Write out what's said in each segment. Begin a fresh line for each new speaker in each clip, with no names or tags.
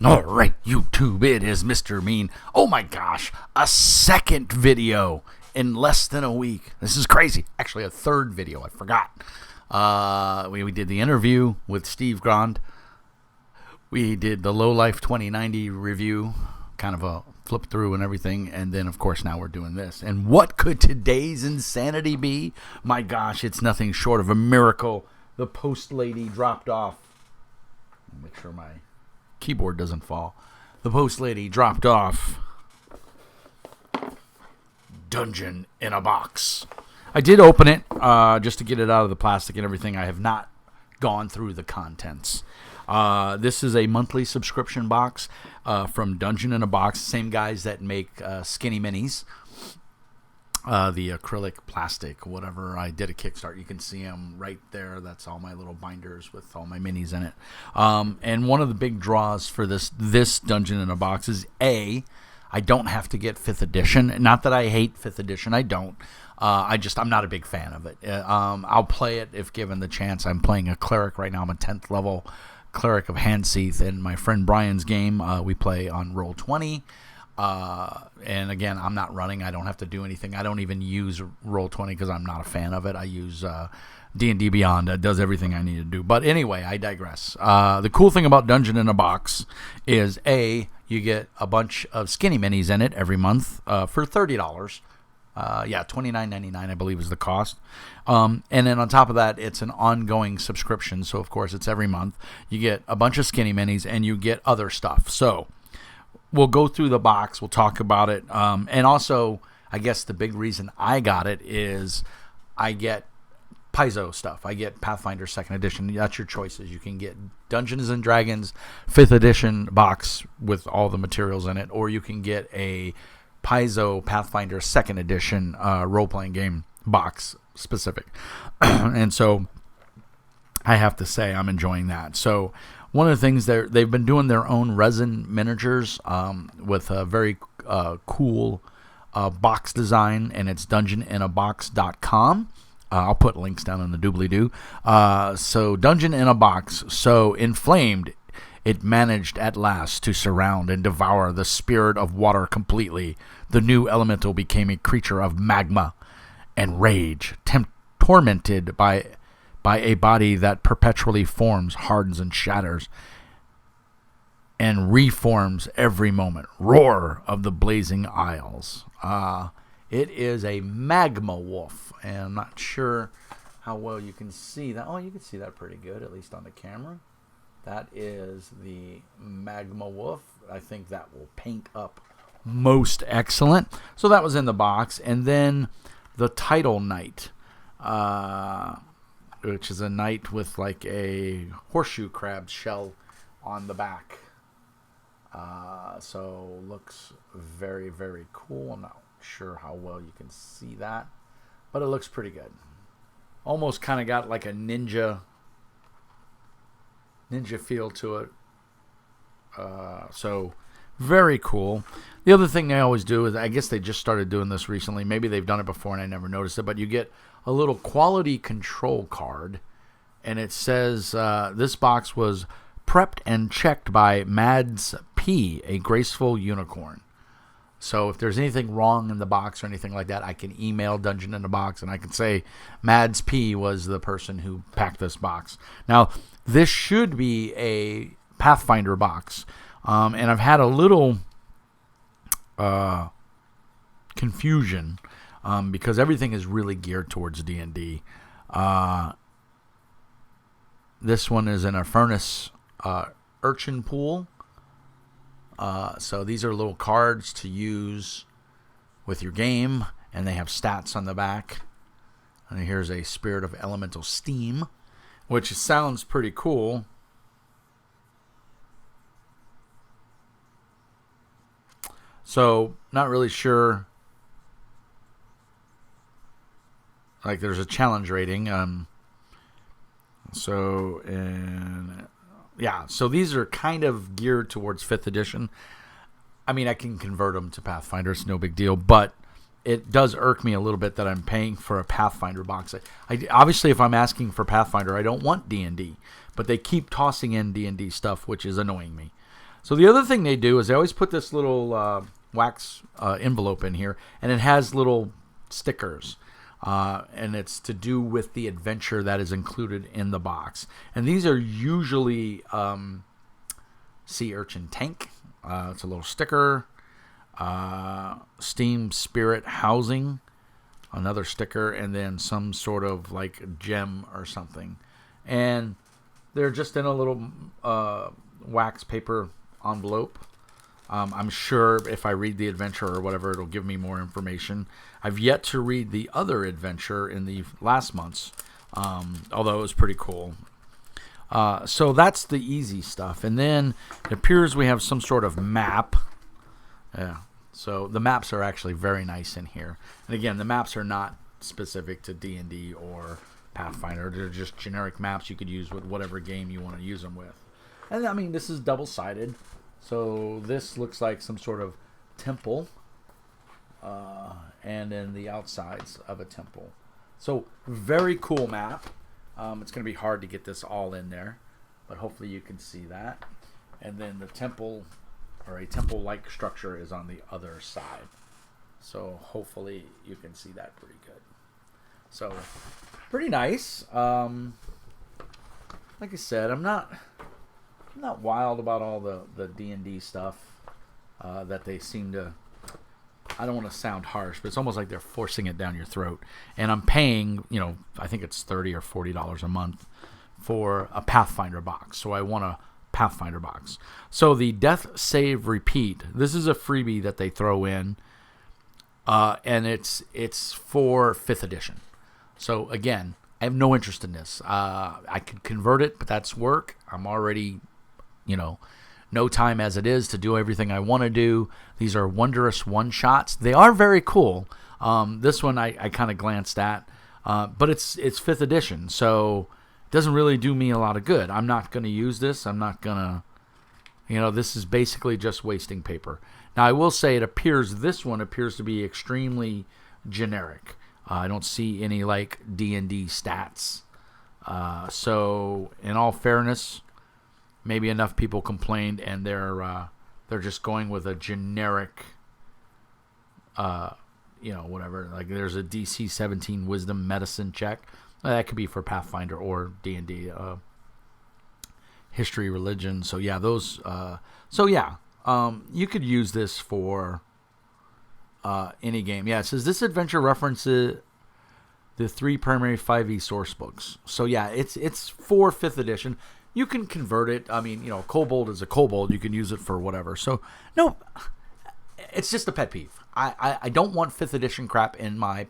All right, YouTube, it is Mr. Mean. Oh my gosh, a second video in less than a week. This is crazy. Actually, a third video. I forgot. We did the interview with Steve Grond. We did the Low Life 2090 review, kind of a flip through and everything. And then, of course, now we're doing this. And what could today's insanity be? My gosh, it's nothing short of a miracle. The post lady dropped off. Make sure my keyboard doesn't fall. The post lady dropped off Dungeon in a Box. I did open it just to get it out of the plastic and everything. I have not gone through the contents. This is a monthly subscription box from Dungeon in a Box. Same guys that make Skinny Minis. The acrylic plastic, whatever. I did a Kickstart. You can see them right there. That's all my little binders with all my minis in it. And one of the big draws for this Dungeon in a Box is I don't have to get 5th edition. Not that I hate 5th edition. I don't. I'm not a big fan of it. I'll play it if given the chance. I'm playing a cleric right now. I'm a 10th level cleric of Handseath. In my friend Brian's game, we play on Roll20. And again, I'm not running. I don't have to do anything. I don't even use Roll20 because I'm not a fan of it. I use D&D Beyond. That does everything I need to do. But anyway, I digress. The cool thing about Dungeon in a Box is, you get a bunch of Skinny Minis in it every month for $30. $29.99 I believe is the cost. And then on top of that, it's an ongoing subscription. So, of course, it's every month. You get a bunch of Skinny Minis and you get other stuff. So we'll go through the box. We'll talk about it. And also, I guess the big reason I got it is I get Paizo stuff. I get Pathfinder 2nd edition. That's your choices. You can get Dungeons and Dragons 5th edition box with all the materials in it, or you can get a Paizo Pathfinder 2nd edition role-playing game box specific. And so I have to say I'm enjoying that. So one of the things they've been doing their own resin miniatures with a very cool box design, and it's dungeoninabox.com. I'll put links down in the doobly-doo. So Dungeon in a Box. So inflamed, it managed at last to surround and devour the spirit of water completely. The new elemental became a creature of magma and rage, tormented by a body that perpetually forms, hardens, and shatters, and reforms every moment. Roar of the blazing isles. It is a magma wolf, and I'm not sure how well you can see that. Oh, you can see that pretty good, at least on the camera. That is the magma wolf. I think that will paint up most excellent. So that was in the box. And then the title knight, which is a knight with like a horseshoe crab shell on the back. So looks very, very cool. I'm not sure how well you can see that, but it looks pretty good. Almost kind of got like a ninja feel to it. So very cool. The other thing they always do is, I guess they just started doing this recently. Maybe they've done it before and I never noticed it, but you get a little quality control card, and it says this box was prepped and checked by Mads P, a graceful unicorn. So if there's anything wrong in the box or anything like that, I can email Dungeon in a Box and I can say Mads P was the person who packed this box. Now, this should be a Pathfinder box. And I've had a little confusion because everything is really geared towards D&D. This one is in a furnace urchin pool. So these are little cards to use with your game, and they have stats on the back. And here's a Spirit of Elemental Steam, which sounds pretty cool. So not really sure. Like there's a challenge rating. So these are kind of geared towards 5th edition. I mean, I can convert them to Pathfinder. It's no big deal. But it does irk me a little bit that I'm paying for a Pathfinder box. Obviously, if I'm asking for Pathfinder, I don't want D&D. But they keep tossing in D&D stuff, which is annoying me. So the other thing they do is they always put this little wax envelope in here, and it has little stickers. And it's to do with the adventure that is included in the box. And these are usually sea urchin tank. It's a little sticker. Steam spirit housing, another sticker, and then some sort of like gem or something. And they're just in a little wax paper envelope. I'm sure if I read the adventure or whatever, it'll give me more information. I've yet to read the other adventure in the last month's, although it was pretty cool. So that's the easy stuff. And then it appears we have some sort of map. Yeah. So the maps are actually very nice in here. And again, the maps are not specific to D&D or Pathfinder. They're just generic maps you could use with whatever game you want to use them with. And I mean, this is double-sided. So this looks like some sort of temple, and then the outsides of a temple. So very cool map. It's going to be hard to get this all in there, but hopefully you can see that. And then the temple, or a temple-like structure, is on the other side. So hopefully you can see that pretty good. So pretty nice. Like I said, I'm not wild about all the D&D stuff that they seem to. I don't want to sound harsh, but it's almost like they're forcing it down your throat. And I'm paying, I think it's $30 or $40 a month for a Pathfinder box. So I want a Pathfinder box. So the Death Save Repeat. This is a freebie that they throw in, and it's for 5th edition. So again, I have no interest in this. I could convert it, but that's work. I'm already, no time as it is to do everything I want to do. These are wondrous one-shots. They are very cool. This one I kind of glanced at, but it's 5th edition, so it doesn't really do me a lot of good. I'm not going to use this. I'm not going to, this is basically just wasting paper. Now, I will say this one appears to be extremely generic. I don't see any like D&D stats. So in all fairness, maybe enough people complained, and they're just going with a generic, whatever. Like there's a DC 17 Wisdom Medicine check. That could be for Pathfinder or D&D, History, Religion. So yeah, those. You could use this for any game. Yeah, it says this adventure references the 3 primary 5e source books. So yeah, it's for 5th edition. You can convert it. I mean, kobold is a kobold. You can use it for whatever. So, no, it's just a pet peeve. I don't want 5th edition crap in my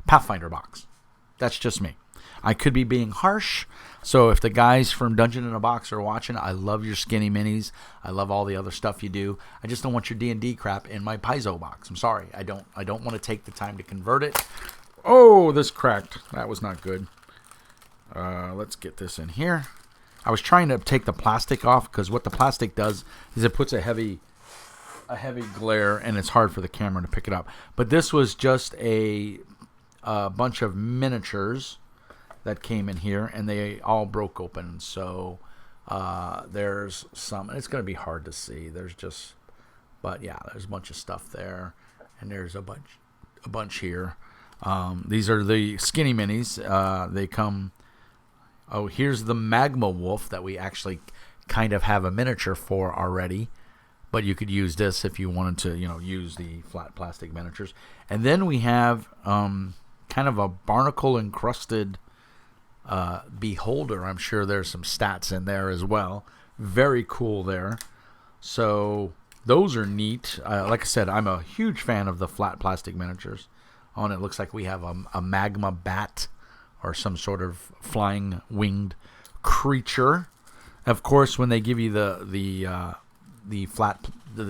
Pathfinder box. That's just me. I could be being harsh. So if the guys from Dungeon in a Box are watching, I love your skinny minis. I love all the other stuff you do. I just don't want your D&D crap in my Paizo box. I'm sorry. I don't want to take the time to convert it. Oh, this cracked. That was not good. Let's get this in here. I was trying to take the plastic off because what the plastic does is it puts a heavy glare, and it's hard for the camera to pick it up. But this was just a bunch of miniatures that came in here, and they all broke open. So there's some. It's going to be hard to see. But yeah, there's a bunch of stuff there, and there's a bunch here. These are the skinny minis. They come. Oh, here's the Magma Wolf that we actually kind of have a miniature for already. But you could use this if you wanted to, use the flat plastic miniatures. And then we have kind of a barnacle-encrusted beholder. I'm sure there's some stats in there as well. Very cool there. So those are neat. Like I said, I'm a huge fan of the flat plastic miniatures. On it looks like we have a magma bat, or some sort of flying winged creature. Of course, when they give you the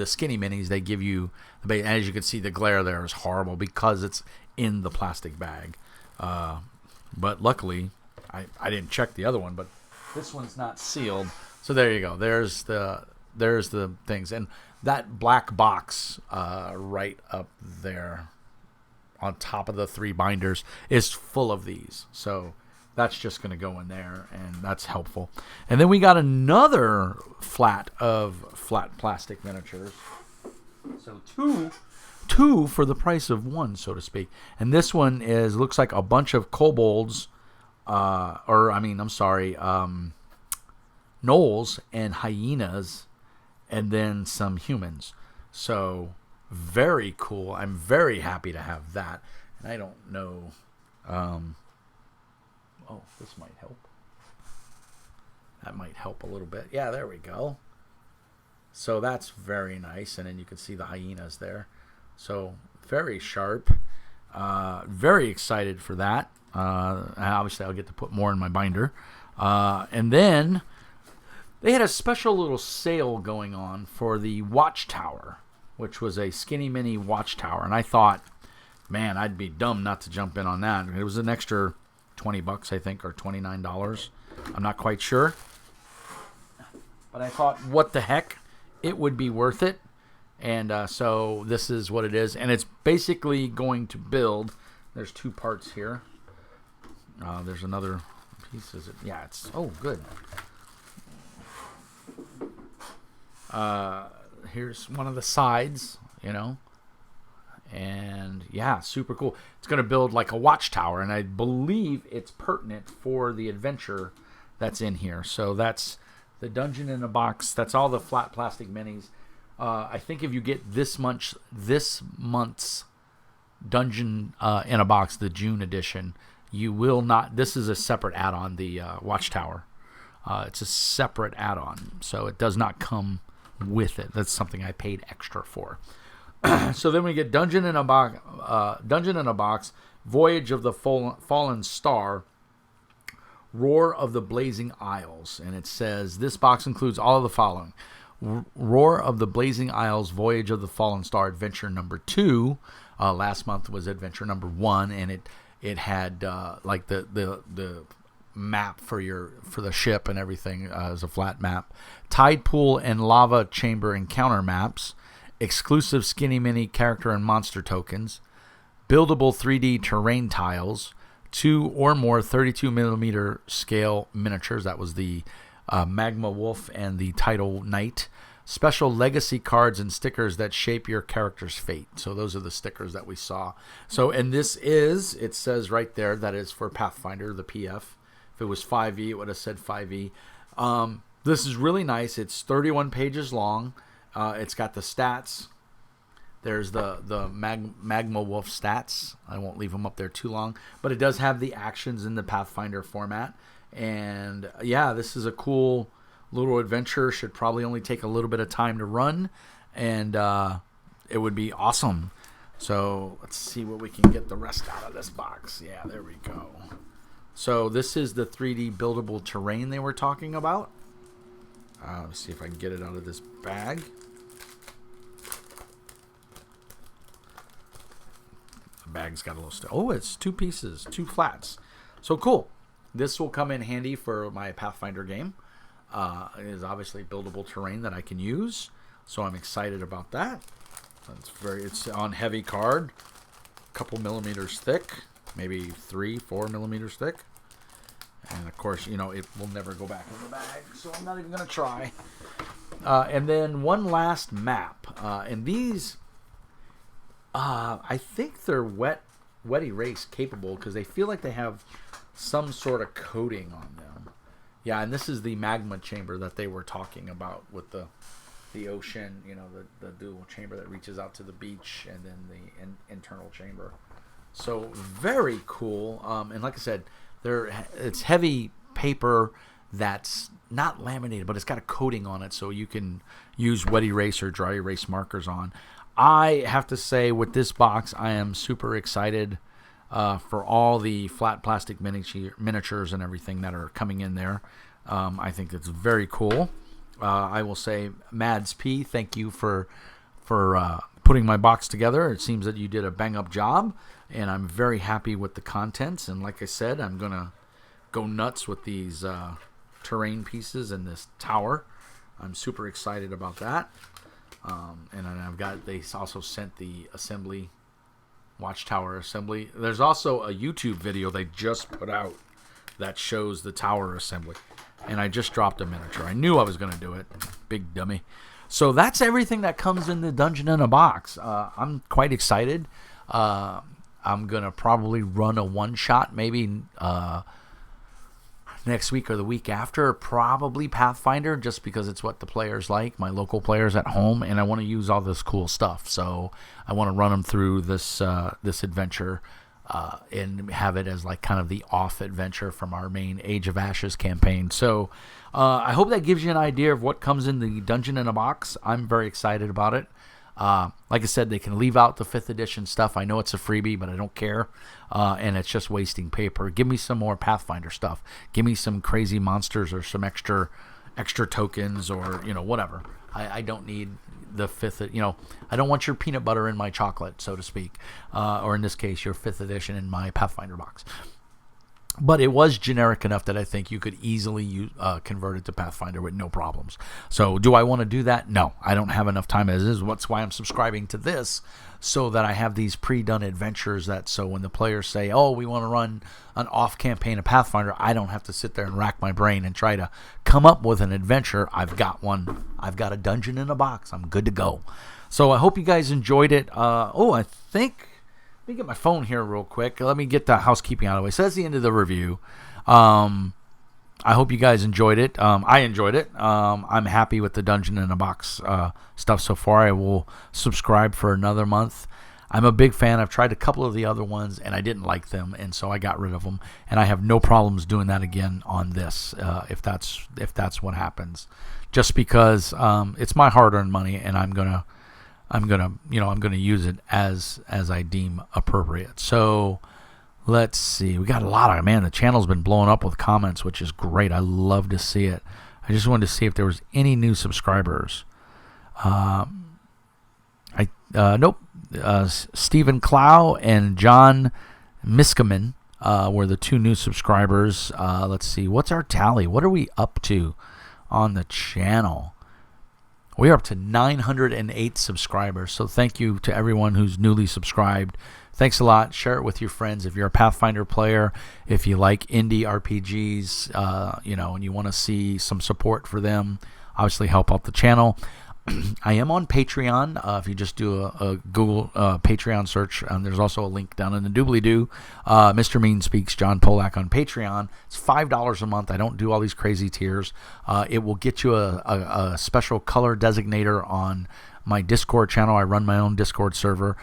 skinny minis, they give you, as you can see, the glare there is horrible because it's in the plastic bag. But luckily, I didn't check the other one, but this one's not sealed. So there you go. There's the things, and that black box right up there on top of the 3 binders is full of these. So that's just going to go in there, and that's helpful. And then we got another flat of flat plastic miniatures. So two for the price of one, so to speak. And this one looks like a bunch of kobolds, gnolls and hyenas, and then some humans. So very cool. I'm very happy to have that. And I don't know. This might help. That might help a little bit. Yeah, there we go. So that's very nice. And then you can see the hyenas there. So very sharp. Very excited for that. Obviously, I'll get to put more in my binder. And then they had a special little sale going on for the Watchtower, which was a skinny mini Watchtower. And I thought, man, I'd be dumb not to jump in on that. It was an extra $20, I think, or $29. I'm not quite sure. But I thought, what the heck? It would be worth it. And so this is what it is. And it's basically going to build. There's two parts here. There's another piece. Is it? Yeah, it's... Oh, good. Here's one of the sides, you know. And, yeah, super cool. It's going to build like a watchtower. And I believe it's pertinent for the adventure that's in here. So that's the Dungeon in a Box. That's all the flat plastic minis. I think if you get this month's Dungeon in a Box, the June edition, you will not. This is a separate add-on, the Watchtower. It's a separate add-on, so it does not come with it. That's something I paid extra for. So then we get Dungeon in a Box, Voyage of the Fallen Star, Roar of the Blazing Isles, and it says this box includes all of the following: Roar of the Blazing Isles, Voyage of the Fallen Star, Adventure number 2. Last month was Adventure number 1, and it had like the map for the ship and everything as a flat map. Tide pool and lava chamber encounter maps, exclusive skinny mini character and monster tokens, buildable 3D terrain tiles, 2 or more 32mm scale miniatures. That was the Magma Wolf and the Tidal Knight. Special legacy cards and stickers that shape your character's fate. So those are the stickers that we saw. So, and this is, it says right there, that is for Pathfinder, the PF. If it was 5e, it would have said 5e. This is really nice. It's 31 pages long. It's got the stats. There's the Magma Wolf stats. I won't leave them up there too long. But it does have the actions in the Pathfinder format. And yeah, this is a cool little adventure. Should probably only take a little bit of time to run. And it would be awesome. So let's see what we can get the rest out of this box. Yeah, there we go. So this is the 3D buildable terrain they were talking about. Let's see if I can get it out of this bag. The bag's got a little stuff. Oh, it's 2 pieces, 2 flats. So cool. This will come in handy for my Pathfinder game. It is obviously buildable terrain that I can use. So I'm excited about that. It's on heavy card, a couple millimeters thick, maybe 3-4 millimeters thick. And of course, you know, it will never go back in the bag, so I'm not even going to try. And then one last map. And these, I think they're wet erase capable because they feel like they have some sort of coating on them. Yeah, and this is the magma chamber that they were talking about with the ocean, you know, the dual chamber that reaches out to the beach, and then the internal chamber. So very cool. And like I said, it's heavy paper that's not laminated, but it's got a coating on it, so you can use wet erase or dry erase markers on. I have to say, with this box, I am super excited for all the flat plastic miniatures and everything that are coming in there. I think it's very cool. I will say, Mads P, thank you for putting my box together. It seems that you did a bang-up job, and I'm very happy with the contents. And like I said, I'm going to go nuts with these terrain pieces and this tower. I'm super excited about that. And they also sent the Watchtower assembly. There's also a YouTube video they just put out that shows the tower assembly. And I just dropped a miniature. I knew I was going to do it. Big dummy. So that's everything that comes in the Dungeon in a Box. I'm quite excited. I'm going to probably run a one-shot maybe next week or the week after. Probably Pathfinder, just because it's what the players like, my local players at home, and I want to use all this cool stuff. So I want to run them through this adventure and have it as like kind of the off adventure from our main Age of Ashes campaign. So I hope that gives you an idea of what comes in the Dungeon in a Box. I'm very excited about it. Like I said, they can leave out the 5th edition stuff. I know it's a freebie, but I don't care. And it's just wasting paper. Give me some more Pathfinder stuff. Give me some crazy monsters or some extra tokens or, whatever. I don't need the 5th, I don't want your peanut butter in my chocolate, so to speak. Or in this case, your 5th edition in my Pathfinder box. But it was generic enough that I think you could easily convert it to Pathfinder with no problems. So do I want to do that? No, I don't have enough time as is. That's why I'm subscribing to this, so that I have these pre-done adventures so when the players say, oh, we want to run an off campaign of Pathfinder, I don't have to sit there and rack my brain and try to come up with an adventure. I've got one. I've got a Dungeon in a Box. I'm good to go. So I hope you guys enjoyed it. I think... Let me get my phone here real quick. Let me get the housekeeping out of the way. So that's the end of the review. I hope you guys enjoyed it. I enjoyed it. I'm happy with the Dungeon in a Box stuff so far. I will subscribe for another month. I'm a big fan. I've tried a couple of the other ones, and I didn't like them, and so I got rid of them. And I have no problems doing that again on this, if that's what happens. Just because it's my hard-earned money, and I'm gonna use it as I deem appropriate. So let's see. We got a lot of, the channel's been blowing up with comments, which is great. I love to see it. I just wanted to see if there was any new subscribers. Nope. Stephen Clow and John Miskaman were the 2 new subscribers. Let's see. What's our tally? What are we up to on the channel? We are up to 908 subscribers, so thank you to everyone who's newly subscribed. Thanks a lot. Share it with your friends. If you're a Pathfinder player, if you like indie RPGs, and you want to see some support for them, obviously help out the channel. I am on Patreon. If you just do a Google Patreon search, there's also a link down in the doobly-doo. Mr. Mean Speaks, John Polak on Patreon. It's $5 a month. I don't do all these crazy tiers. It will get you a special color designator on my Discord channel. I run my own Discord server.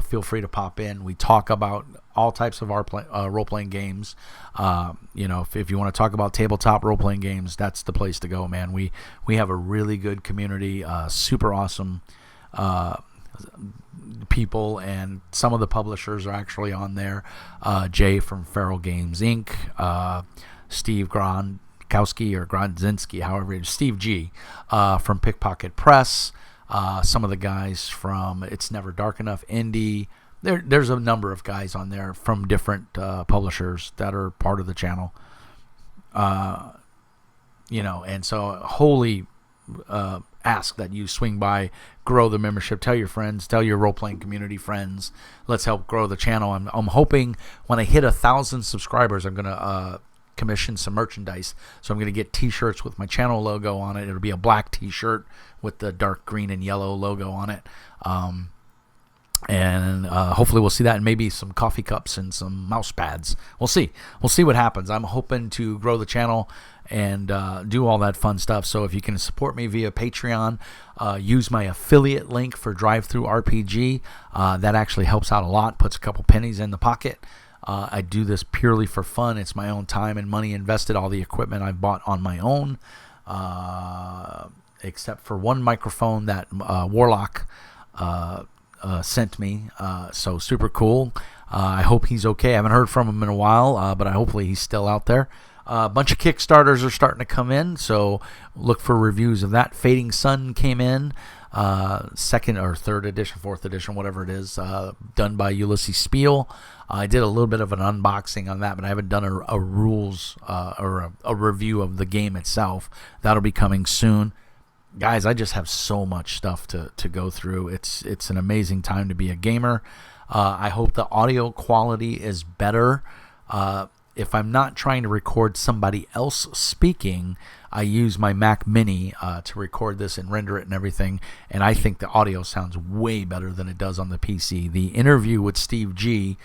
Feel free to pop in. We talk about all types of our role-playing games. If you want to talk about tabletop role-playing games, that's the place to go, man. We have a really good community, super awesome people, and some of the publishers are actually on there. Jay from Feral Games Inc., Steve Gronkowski or Grodzinski, however it is, Steve G. From Pickpocket Press, some of the guys from It's Never Dark Enough Indie. There's a number of guys on there from different publishers that are part of the channel. And so wholly ask that you swing by, grow the membership, tell your friends, tell your role-playing community friends. Let's help grow the channel. I'm hoping when I hit 1,000 subscribers, I'm going to commission some merchandise. So I'm going to get t-shirts with my channel logo on it. It'll be a black t-shirt with the dark green and yellow logo on it. And hopefully we'll see that, and maybe some coffee cups and some mouse pads. We'll see what happens. I'm hoping to grow the channel and do all that fun stuff. So if you can support me via Patreon, use my affiliate link for Drive-Thru RPG. That actually helps out a lot, puts a couple pennies in the pocket. I do this purely for fun. It's my own time and money invested, all the equipment I've bought on my own, except for one microphone that Warlock sent me, so super cool. I hope he's okay. I haven't heard from him in a while, but hopefully he's still out there. A bunch of Kickstarters are starting to come in, so look for reviews of that. Fading Sun came in, 2nd or 3rd edition, 4th edition, whatever it is, done by Ulysses Spiel. I did a little bit of an unboxing on that, but I haven't done a rules or a review of the game itself. That'll be coming soon. Guys, I just have so much stuff to go through. It's an amazing time to be a gamer. I hope the audio quality is better. if I'm not trying to record somebody else speaking, I use my Mac Mini to record this and render it and everything, and I think the audio sounds way better than it does on the PC. The interview with Steve G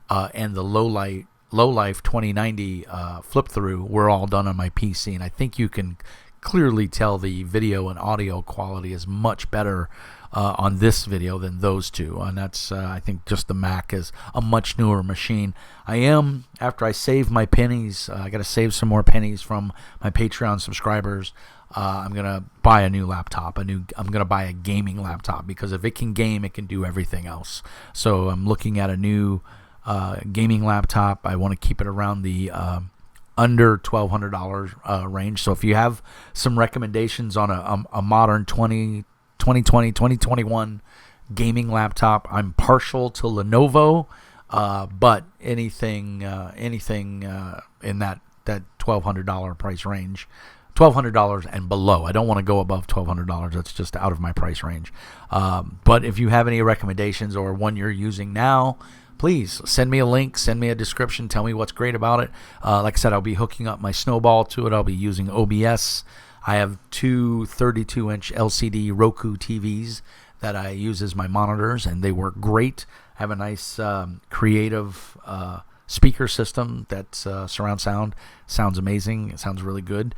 and the Lowlife 2090 flip through were all done on my PC, and I think you can clearly tell the video and audio quality is much better on this video than those two, and that's I think just the Mac is a much newer machine. After I save my pennies, I got to save some more pennies from my Patreon subscribers. I'm gonna buy a new laptop. I'm gonna buy a gaming laptop, because if it can game, it can do everything else. So I'm looking at a new gaming laptop. I want to keep it around the under $1,200 range. So if you have some recommendations on a modern 2021 gaming laptop, I'm partial to Lenovo, but anything in that $1,200 price range, $1,200 and below. I don't want to go above $1,200. That's just out of my price range. But if you have any recommendations or one you're using now, please send me a link, send me a description, tell me what's great about it. Like I said, I'll be hooking up my Snowball to it. I'll be using OBS. I have two 32-inch LCD Roku TVs that I use as my monitors, and they work great. I have a nice creative speaker system that's surround sound. Sounds amazing. It sounds really good.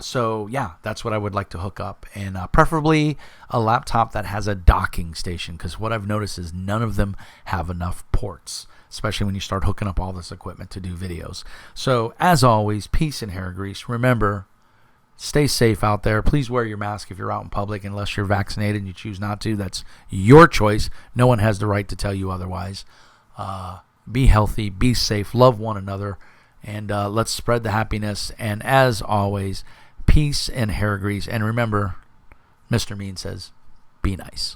So yeah, that's what I would like to hook up, and preferably a laptop that has a docking station, because what I've noticed is none of them have enough ports, especially when you start hooking up all this equipment to do videos. So as always, peace and hair grease. Remember, stay safe out there. Please wear your mask if you're out in public, unless you're vaccinated and you choose not to. That's your choice. No one has the right to tell you otherwise. Be healthy, be safe, love one another, and let's spread the happiness. And as always, peace and hair grease. And remember, Mr. Mean says, be nice.